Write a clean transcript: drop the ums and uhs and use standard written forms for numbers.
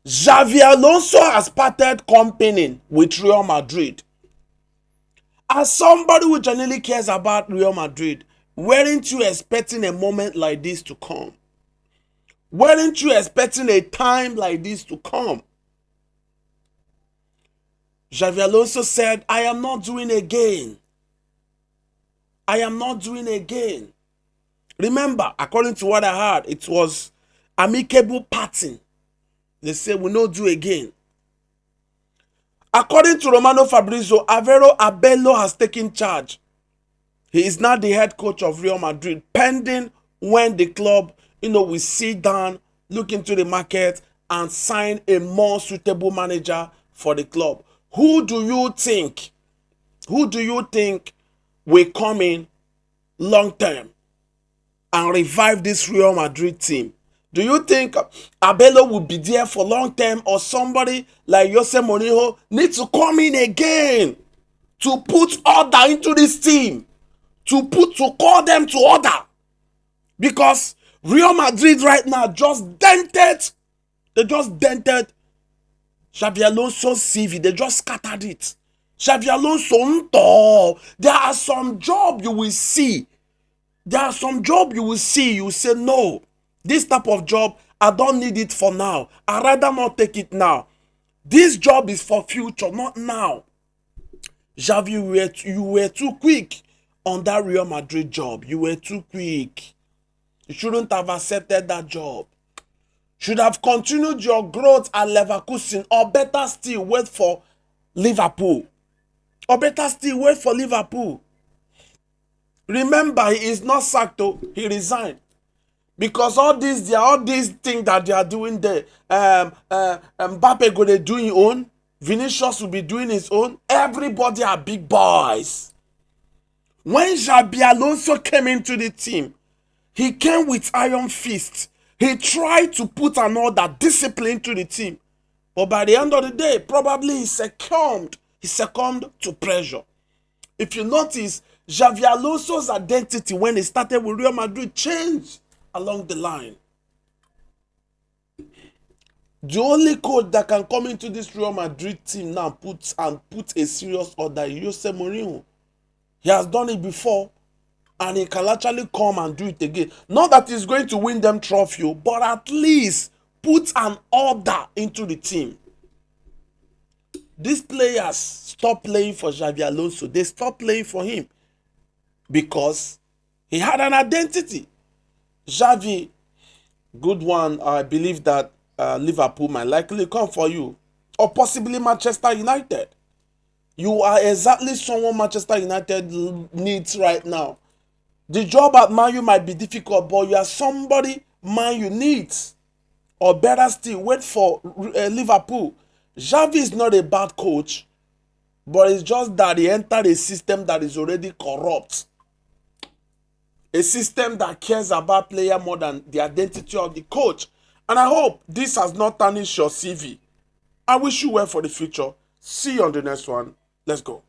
Xabi Alonso has parted company with Real Madrid. As somebody who genuinely cares about Real Madrid, weren't you expecting a moment like this to come? Weren't you expecting a time like this to come? Xabi Alonso said, I am not doing again. I am not doing again. Remember, according to what I heard, it was amicable parting. They say we no do again. According to Romano Fabrizio, Alvaro Abello has taken charge. He is now the head coach of Real Madrid, pending when the club, will sit down, look into the market, and sign a more suitable manager for the club. Who do you think will come in long term and revive this Real Madrid team? Do you think Abello will be there for long term, or somebody like Jose Mourinho needs to come in again to put order into this team, to call them to order? Because Real Madrid right now just dented Xabi Alonso's CV. They just scattered it. Xabi Alonso, there are some job you will see. You say, no, this type of job, I don't need it for now. I'd rather not take it now. This job is for future, not now. Xavi, you were too quick on that Real Madrid job. You were too quick. You shouldn't have accepted that job. Should have continued your growth at Leverkusen, or better still, wait for Liverpool. Remember, he is not sacked, he resigned. Because all these things that they are doing there, Mbappe go to do his own, Vinicius will be doing his own. Everybody are big boys. When Xabi Alonso came into the team, he came with iron fist. He tried to put another discipline to the team. But by the end of the day, probably he succumbed to pressure. If you notice, Xabi Alonso's identity when he started with Real Madrid changed along the line. The only coach that can come into this Real Madrid team now put a serious order is Jose Mourinho. He has done it before, and he can actually come and do it again. Not that he's going to win them trophy, but at least put an order into the team. These players stop playing for Xabi Alonso. They stopped playing for him because he had an identity. Xavi, good one. I believe that Liverpool might likely come for you, or possibly Manchester United. You are exactly someone Manchester United needs right now. The job at Man U might be difficult, but you are somebody Man U needs. Or better still, wait for Liverpool. Xavi is not a bad coach, but it's just that he entered a system that is already corrupt. A system that cares about player more than the identity of the coach. And I hope this has not tarnished your CV. I wish you well for the future. See you on the next one. Let's go.